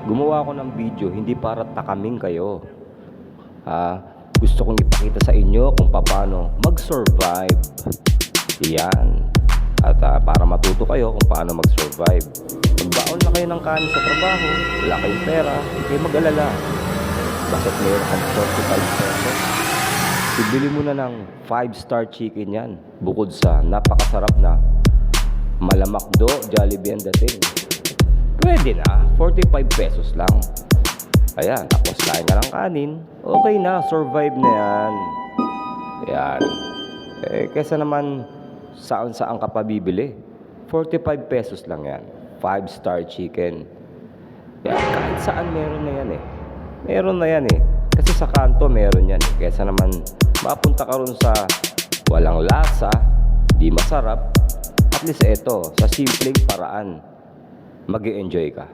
Gumawa ako ng video hindi para takaming kayo. Gusto kong ipakita sa inyo kung paano mag-survive. Yan. At para matuto kayo kung paano mag-survive. Magbaon na kayo ng kanin sa trabaho, wala kayong pera, hindi kayo mag-alala. Basta't mayroon kang 45 pesos, ibili mo na ng 5-star chicken yan. Bukod sa napakasarap na Malamakdo, Jollibee ang dating. Pwede na, 45 pesos lang. Ayan, tapos kain ka ng kanin, okay na, survive na yan. Yan. Kesa naman saan ka pa bibili. 45 pesos lang yan. 5-star chicken. Yan, kahit saan meron na yan eh. Meron na yan eh. Kasi sa kanto meron yan eh. Kesa naman mapunta ka ron sa walang lasa, di masarap. At least ito, sa simpleng paraan, mag-e-enjoy ka.